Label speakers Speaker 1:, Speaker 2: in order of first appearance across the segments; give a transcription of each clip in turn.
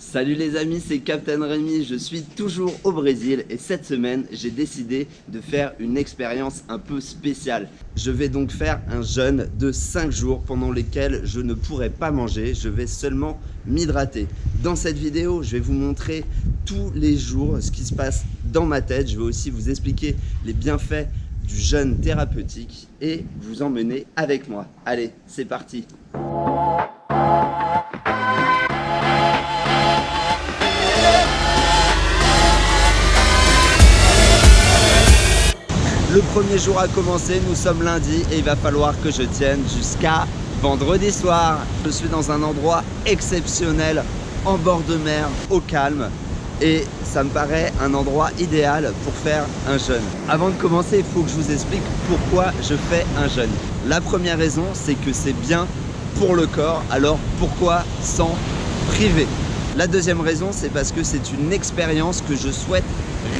Speaker 1: Salut les amis, c'est Captain Rémi, je suis toujours au Brésil et cette semaine j'ai décidé de faire une expérience un peu spéciale. Je vais donc faire un jeûne de 5 jours pendant lesquels je ne pourrai pas manger, je vais seulement m'hydrater. Dans cette vidéo, je vais vous montrer tous les jours ce qui se passe dans ma tête, je vais aussi vous expliquer les bienfaits du jeûne thérapeutique et vous emmener avec moi. Allez, c'est parti! Le premier jour a commencé, nous sommes lundi et il va falloir que je tienne jusqu'à vendredi soir. Je suis dans un endroit exceptionnel, en bord de mer, au calme. Et ça me paraît un endroit idéal pour faire un jeûne. Avant de commencer, il faut que je vous explique pourquoi je fais un jeûne. La première raison, c'est que c'est bien pour le corps, alors pourquoi s'en priver? La deuxième raison, c'est parce que c'est une expérience que je souhaite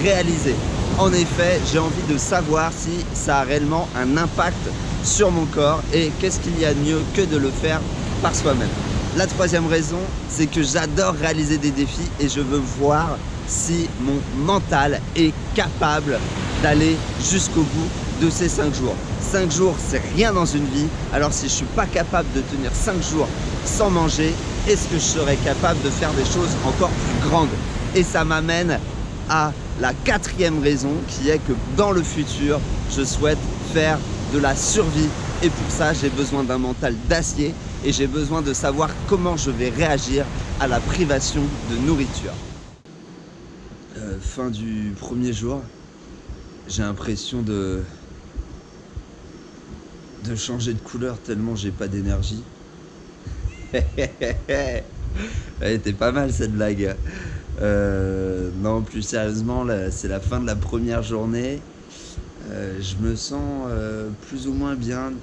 Speaker 1: réaliser. En effet, j'ai envie de savoir si ça a réellement un impact sur mon corps et qu'est-ce qu'il y a de mieux que de le faire par soi-même. La troisième raison, c'est que j'adore réaliser des défis et je veux voir si mon mental est capable d'aller jusqu'au bout de ces 5 jours. 5 jours, c'est rien dans une vie, alors si je ne suis pas capable de tenir 5 jours sans manger, est-ce que je serais capable de faire des choses encore plus grandes? Et ça m'amène à la quatrième raison qui est que dans le futur, je souhaite faire de la survie et pour ça, j'ai besoin d'un mental d'acier et j'ai besoin de savoir comment je vais réagir à la privation de nourriture. Fin du premier jour, j'ai l'impression de changer de couleur tellement j'ai pas d'énergie. Elle était pas mal cette blague. Non, plus sérieusement, c'est la fin de la première journée. Je me sens plus ou moins bien.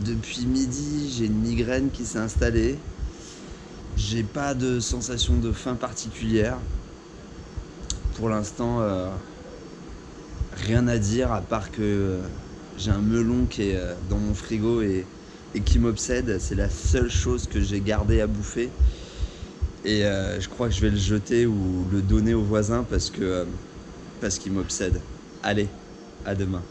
Speaker 1: Depuis midi, j'ai une migraine qui s'est installée. J'ai pas de sensation de faim particulière. Pour l'instant, rien à dire à part que j'ai un melon qui est dans mon frigo et qui m'obsède. C'est la seule chose que j'ai gardée à bouffer. Et je crois que je vais le jeter ou le donner au voisin parce qu'il m'obsède. Allez, à demain.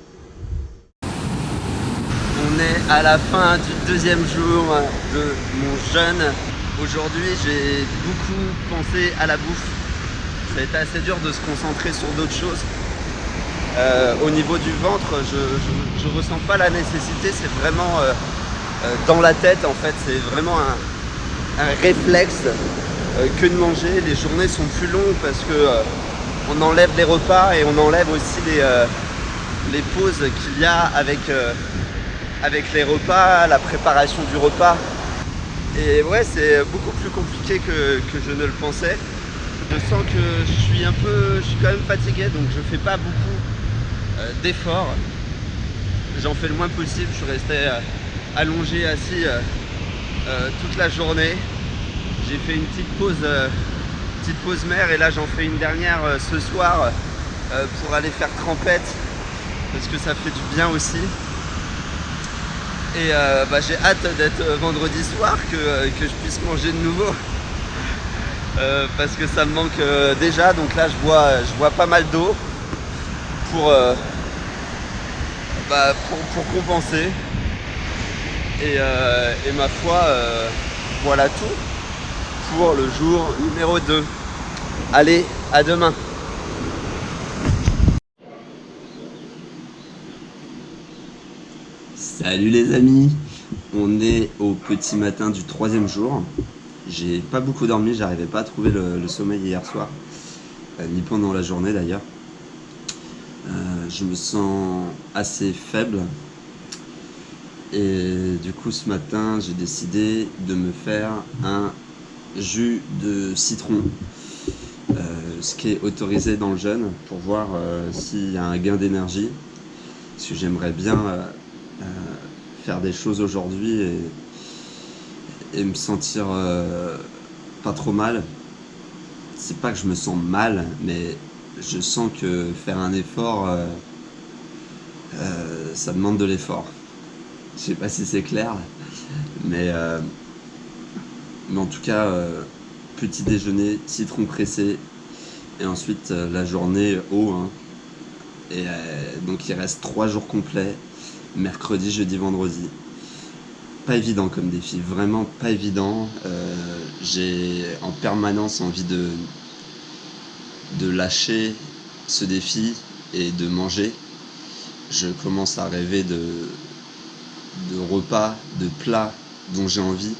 Speaker 1: On est à la fin du deuxième jour de mon jeûne. Aujourd'hui, j'ai beaucoup pensé à la bouffe. Ça a été assez dur de se concentrer sur d'autres choses. Au niveau du ventre, je ressens pas la nécessité. C'est vraiment dans la tête en fait. C'est vraiment un réflexe que de manger. Les journées sont plus longues parce que on enlève les repas et on enlève aussi les pauses qu'il y a avec les repas, la préparation du repas. Et ouais, c'est beaucoup plus compliqué que je ne le pensais. Je sens que je suis quand même fatigué, donc je fais pas beaucoup d'efforts. J'en fais le moins possible. Je suis resté allongé, assis toute la journée. J'ai fait une petite pause mer et là j'en fais une dernière ce soir pour aller faire trempette parce que ça fait du bien aussi. Et j'ai hâte d'être vendredi soir que je puisse manger de nouveau parce que ça me manque déjà. Donc là je bois pas mal d'eau pour compenser et ma foi voilà tout pour le jour numéro 2. Allez, à demain. Salut les amis, on est au petit matin du troisième jour. J'ai pas beaucoup dormi, j'arrivais pas à trouver le sommeil hier soir, ni pendant la journée d'ailleurs. Je me sens assez faible et du coup ce matin j'ai décidé de me faire un jus de citron, ce qui est autorisé dans le jeûne pour voir s'il y a un gain d'énergie, parce que j'aimerais bien faire des choses aujourd'hui et me sentir pas trop mal. C'est pas que je me sens mal, mais je sens que faire un effort ça demande de l'effort. Je sais pas si c'est clair, mais en tout cas petit déjeuner, citron pressé, et ensuite la journée eau. Hein. Et donc il reste 3 jours complets, mercredi, jeudi, vendredi. Pas évident comme défi, vraiment pas évident. J'ai en permanence envie de lâcher ce défi et de manger. Je commence à rêver de repas, de plats dont j'ai envie.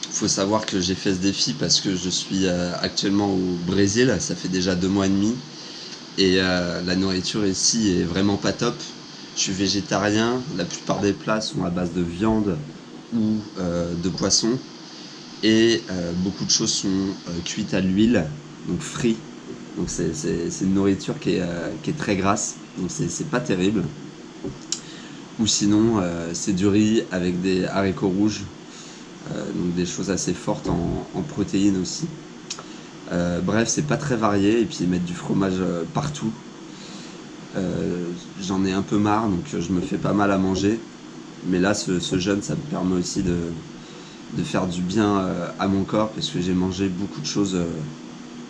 Speaker 1: Il faut savoir que j'ai fait ce défi parce que je suis actuellement au Brésil, ça fait déjà 2 mois et demi. Et la nourriture ici est vraiment pas top. Je suis végétarien, la plupart des plats sont à base de viande ou de poisson. Et beaucoup de choses sont cuites à l'huile, donc frites. Donc c'est une nourriture qui est très grasse, donc c'est pas terrible. Ou sinon c'est du riz avec des haricots rouges, donc des choses assez fortes en protéines aussi. Bref, c'est pas très varié, et puis ils mettent du fromage partout. J'en ai un peu marre, donc je me fais pas mal à manger. Mais là, ce jeûne, ça me permet aussi de faire du bien à mon corps, parce que j'ai mangé beaucoup de choses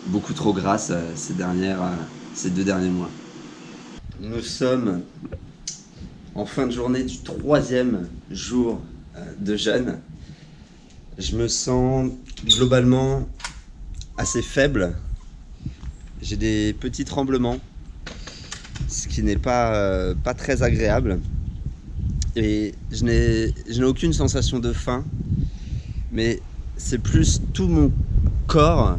Speaker 1: beaucoup trop grasses ces 2 derniers mois. Nous sommes en fin de journée du 3e jour de jeûne. Je me sens globalement assez faible. J'ai des petits tremblements, ce qui n'est pas très agréable. Et je n'ai aucune sensation de faim, mais c'est plus tout mon corps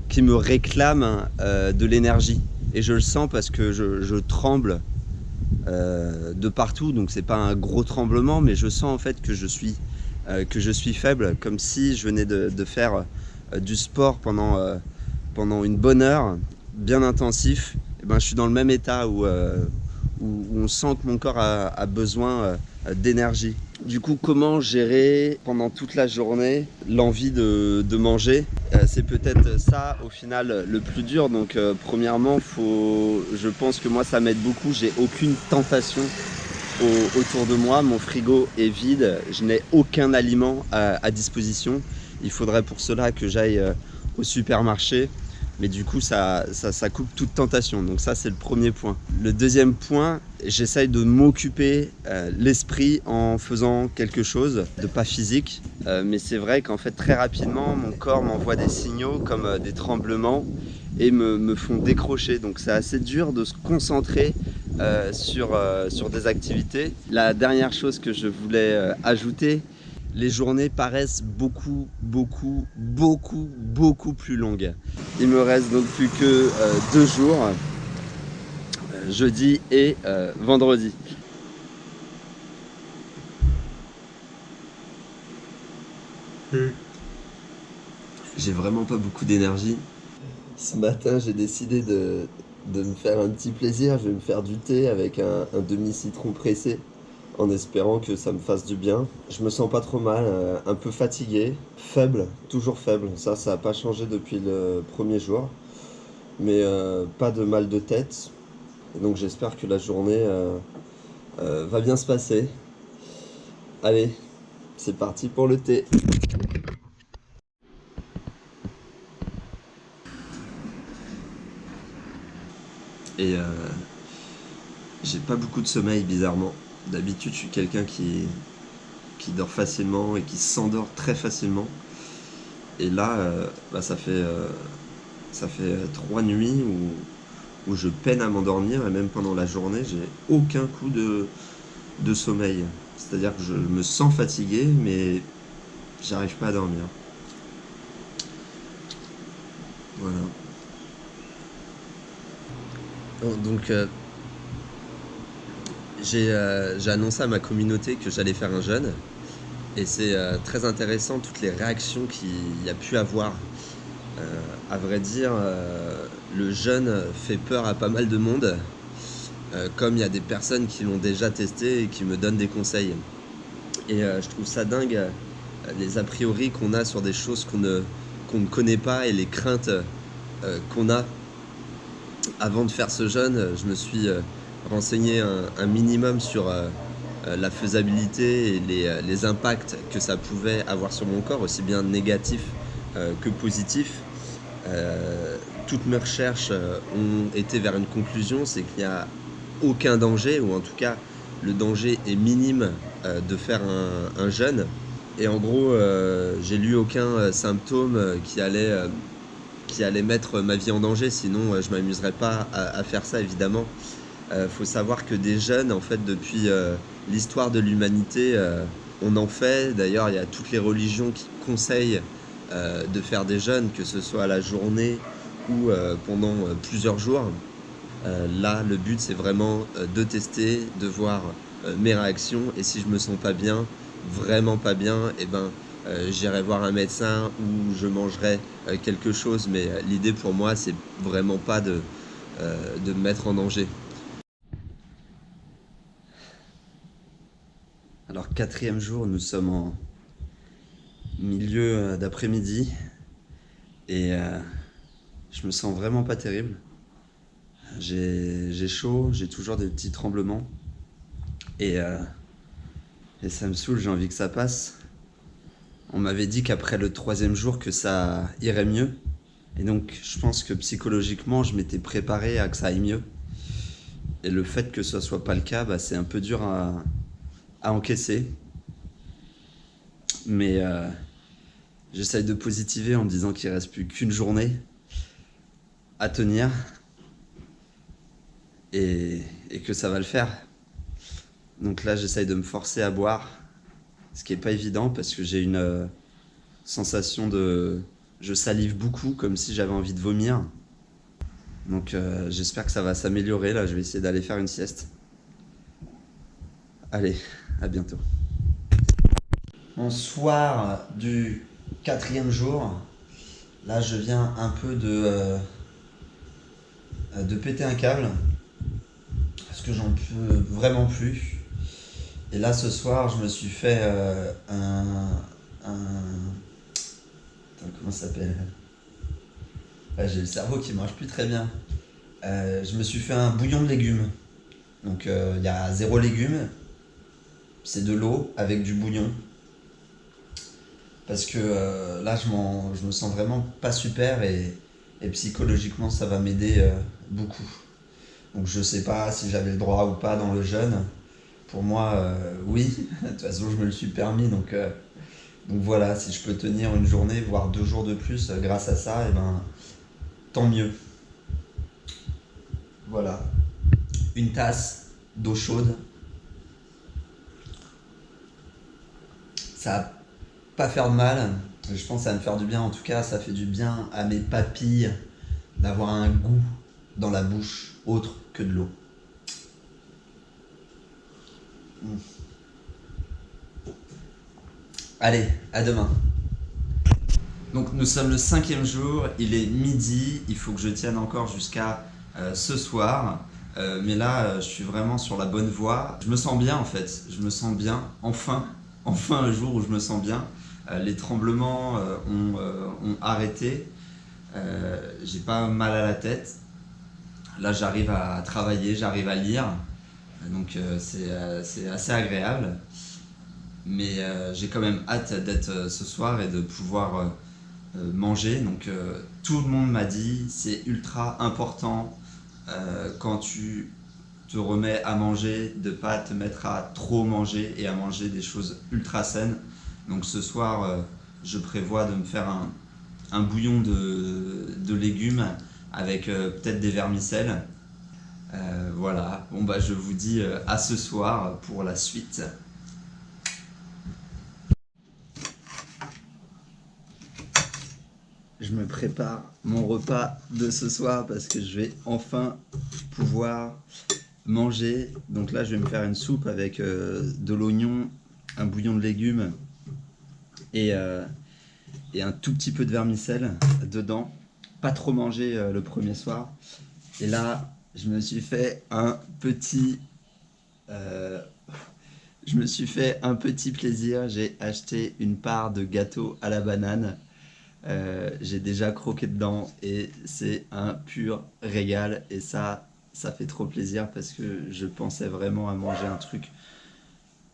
Speaker 1: qui me réclame de l'énergie. Et je le sens parce que je tremble de partout, donc c'est pas un gros tremblement, mais je sens en fait que je suis faible, comme si je venais de faire du sport pendant une bonne heure, bien intensif. Et ben, je suis dans le même état où on sent que mon corps a besoin d'énergie. Du coup, comment gérer pendant toute la journée l'envie de manger? C'est peut-être ça au final le plus dur. Donc premièrement, je pense que moi ça m'aide beaucoup, j'ai aucune tentation autour de moi, mon frigo est vide, je n'ai aucun aliment à disposition. Il faudrait pour cela que j'aille au supermarché, mais du coup ça coupe toute tentation. Donc ça, c'est le premier point. Le deuxième point, j'essaye de m'occuper l'esprit en faisant quelque chose de pas physique, mais c'est vrai qu'en fait très rapidement mon corps m'envoie des signaux comme des tremblements et me font décrocher. Donc c'est assez dur de se concentrer sur des activités. La dernière chose que je voulais ajouter, les journées paraissent beaucoup plus longues. Il me reste donc plus que 2 jours, jeudi et vendredi. J'ai vraiment pas beaucoup d'énergie. Ce matin, j'ai décidé de me faire un petit plaisir. Je vais me faire du thé avec un demi-citron pressé, en espérant que ça me fasse du bien. Je me sens pas trop mal, un peu fatigué, faible, toujours faible. Ça n'a pas changé depuis le premier jour. Mais pas de mal de tête. Et donc j'espère que la journée va bien se passer. Allez, c'est parti pour le thé. Et j'ai pas beaucoup de sommeil, bizarrement. D'habitude, je suis quelqu'un qui dort facilement et qui s'endort très facilement. Et là, ça fait 3 nuits où je peine à m'endormir, et même pendant la journée, j'ai aucun coup de sommeil. C'est-à-dire que je me sens fatigué, mais j'arrive pas à dormir. Voilà. Donc j'ai annoncé à ma communauté que j'allais faire un jeûne, et c'est très intéressant toutes les réactions qu'il y a pu avoir. À vrai dire, le jeûne fait peur à pas mal de monde, comme il y a des personnes qui l'ont déjà testé et qui me donnent des conseils. Et je trouve ça dingue, les a priori qu'on a sur des choses qu'on ne connaît pas, et les craintes qu'on a. Avant de faire ce jeûne, je me suis renseigné un minimum sur la faisabilité et les impacts que ça pouvait avoir sur mon corps, aussi bien négatifs que positifs. Toutes mes recherches ont été vers une conclusion, c'est qu'il n'y a aucun danger, ou en tout cas le danger est minime de faire un jeûne. Et en gros, j'ai lu aucun symptôme qui allait mettre ma vie en danger, sinon je m'amuserais pas à faire ça évidemment. Faut savoir que des jeûnes, en fait, depuis l'histoire de l'humanité, on en fait. D'ailleurs, il y a toutes les religions qui conseillent de faire des jeûnes, que ce soit à la journée ou pendant plusieurs jours. Là, le but, c'est vraiment de tester, de voir mes réactions. Et si je me sens pas bien, vraiment pas bien, et ben, j'irai voir un médecin ou je mangerai quelque chose. Mais l'idée pour moi, c'est vraiment pas de me mettre en danger. Alors, 4e jour, nous sommes en milieu d'après-midi et je me sens vraiment pas terrible. J'ai chaud, j'ai toujours des petits tremblements et ça me saoule, j'ai envie que ça passe. On m'avait dit qu'après le 3e jour que ça irait mieux et donc je pense que psychologiquement je m'étais préparé à que ça aille mieux. Et le fait que ce soit pas le cas, bah, c'est un peu dur à encaisser. Mais j'essaye de positiver en me disant qu'il reste plus qu'une journée à tenir et que ça va le faire. Donc là, j'essaye de me forcer à boire, ce qui est pas évident parce que j'ai une sensation de... Je salive beaucoup, comme si j'avais envie de vomir. Donc j'espère que ça va s'améliorer. Là, je vais essayer d'aller faire une sieste. Allez, à bientôt. Bon, soir du 4e jour, là je viens un peu de péter un câble parce que j'en peux vraiment plus. Et là ce soir je me suis fait Attends, comment ça s'appelle? J'ai le cerveau qui marche plus très bien. Je me suis fait un bouillon de légumes. Donc il y a 0 légumes, c'est de l'eau avec du bouillon. Parce que là, je me sens vraiment pas super et psychologiquement, ça va m'aider beaucoup. Donc, je sais pas si j'avais le droit ou pas dans le jeûne. Pour moi, oui. De toute façon, je me le suis permis. Donc voilà, si je peux tenir une journée, voire 2 jours de plus grâce à ça, et ben, tant mieux. Voilà. Une tasse d'eau chaude. Ça va pas faire de mal, je pense que ça va me faire du bien. En tout cas, ça fait du bien à mes papilles d'avoir un goût dans la bouche autre que de l'eau. Allez, à demain. Donc nous sommes le 5e jour, il est midi, il faut que je tienne encore jusqu'à ce soir. Mais là, je suis vraiment sur la bonne voie. Je me sens bien en fait, je me sens bien, enfin un jour où je me sens bien. Les tremblements ont arrêté, j'ai pas mal à la tête. Là j'arrive à travailler, j'arrive à lire, donc c'est assez agréable. Mais j'ai quand même hâte d'être ce soir et de pouvoir manger. Donc tout le monde m'a dit c'est ultra important quand tu te remets à manger de pas te mettre à trop manger et à manger des choses ultra saines. Donc ce soir je prévois de me faire un bouillon de légumes avec peut-être des vermicelles. Voilà, bon bah je vous dis à ce soir pour la suite. Je me prépare mon repas de ce soir parce que je vais enfin pouvoir manger. Donc là je vais me faire une soupe avec de l'oignon, un bouillon de légumes et un tout petit peu de vermicelle dedans. Pas trop manger le premier soir. Et là je me suis fait un petit plaisir. J'ai acheté une part de gâteau à la banane. J'ai déjà croqué dedans et c'est un pur régal. Et ça fait trop plaisir parce que je pensais vraiment à manger un truc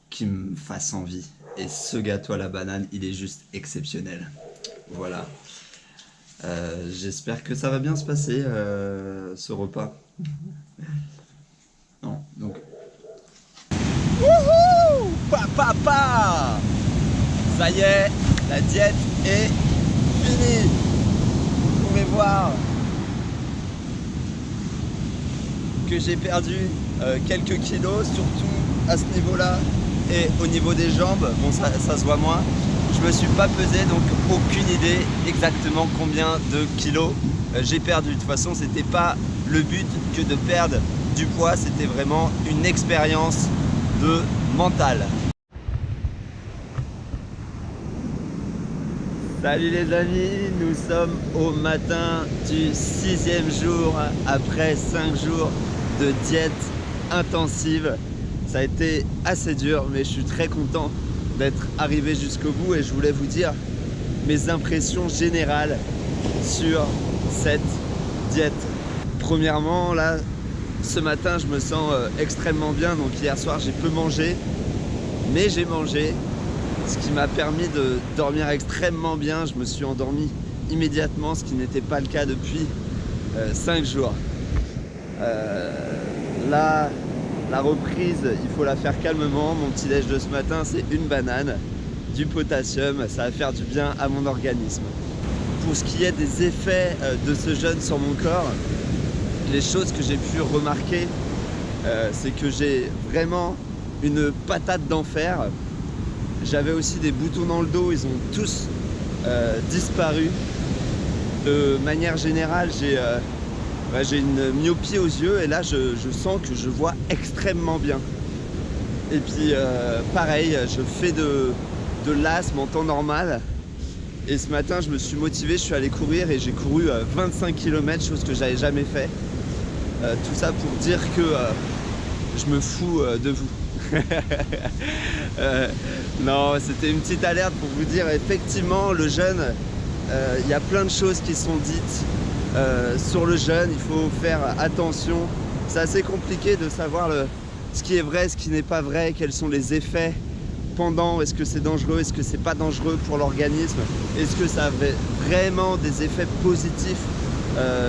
Speaker 1: qui me fasse envie. Et ce gâteau à la banane, il est juste exceptionnel. Voilà. J'espère que ça va bien se passer, ce repas. Non, donc... Wouhou! Pa! Ça y est, la diète est finie. Vous pouvez voir que j'ai perdu quelques kilos, surtout à ce niveau-là et au niveau des jambes. Bon, ça se voit moins. Je me suis pas pesé, donc aucune idée exactement combien de kilos j'ai perdu. De toute façon, c'était pas le but que de perdre du poids, c'était vraiment une expérience de mental. Salut les amis, nous sommes au matin du 6e jour après 5 jours de diète intensive. Ça a été assez dur, mais je suis très content d'être arrivé jusqu'au bout et je voulais vous dire mes impressions générales sur cette diète. Premièrement, là, ce matin, je me sens extrêmement bien. Donc hier soir, j'ai peu mangé, mais j'ai mangé, ce qui m'a permis de dormir extrêmement bien. Je me suis endormi immédiatement, ce qui n'était pas le cas depuis 5 jours. Là, la reprise, il faut la faire calmement. Mon petit déj de ce matin, c'est une banane, du potassium, ça va faire du bien à mon organisme. Pour ce qui est des effets de ce jeûne sur mon corps, les choses que j'ai pu remarquer, c'est que j'ai vraiment une patate d'enfer. J'avais aussi des boutons dans le dos, ils ont tous disparu. De manière générale, j'ai une myopie aux yeux et là je sens que je vois extrêmement bien. Et puis pareil, je fais de l'asthme en temps normal. Et ce matin je me suis motivé, je suis allé courir et j'ai couru 25 km, chose que j'avais jamais fait. Tout ça pour dire que je me fous de vous. Non, c'était une petite alerte pour vous dire effectivement le jeûne, il y a plein de choses qui sont dites sur le jeûne, il faut faire attention. C'est assez compliqué de savoir ce qui est vrai, ce qui n'est pas vrai, quels sont les effets pendant, est-ce que c'est dangereux, est-ce que c'est pas dangereux pour l'organisme, est-ce que ça a vraiment des effets positifs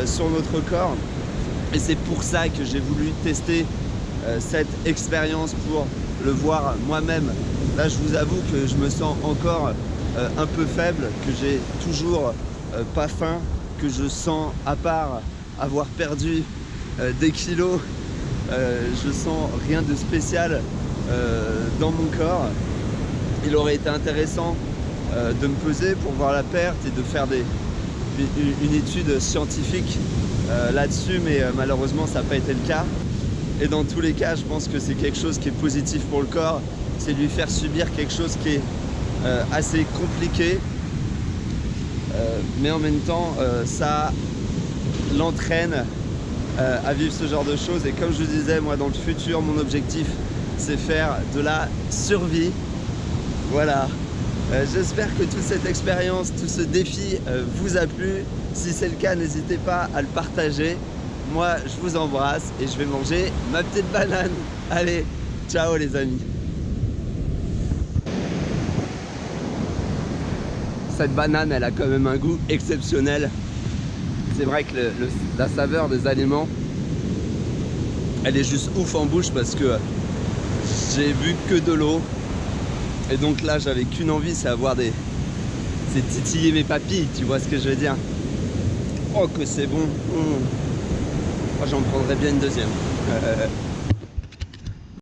Speaker 1: sur notre corps. Et c'est pour ça que j'ai voulu tester cette expérience pour le voir moi-même. Là, je vous avoue que je me sens encore un peu faible, que j'ai toujours pas faim, que je sens, à part avoir perdu des kilos, je sens rien de spécial dans mon corps. Il aurait été intéressant de me peser pour voir la perte et de faire une étude scientifique là-dessus, mais malheureusement ça n'a pas été le cas. Et dans tous les cas, je pense que c'est quelque chose qui est positif pour le corps, c'est lui faire subir quelque chose qui est assez compliqué, mais en même temps ça l'entraîne à vivre ce genre de choses. Et comme je disais, moi dans le futur, mon objectif c'est faire de la survie. Voilà. J'espère que toute cette expérience, tout ce défi vous a plu. Si c'est le cas, n'hésitez pas à le partager. Moi, je vous embrasse et je vais manger ma petite banane. Allez, ciao les amis. Cette banane, elle a quand même un goût exceptionnel. C'est vrai que la saveur des aliments, elle est juste ouf en bouche parce que j'ai bu que de l'eau. Et donc là, j'avais qu'une envie, c'est c'est titiller mes papilles, tu vois ce que je veux dire. Oh que c'est bon. Oh, j'en prendrais bien une deuxième.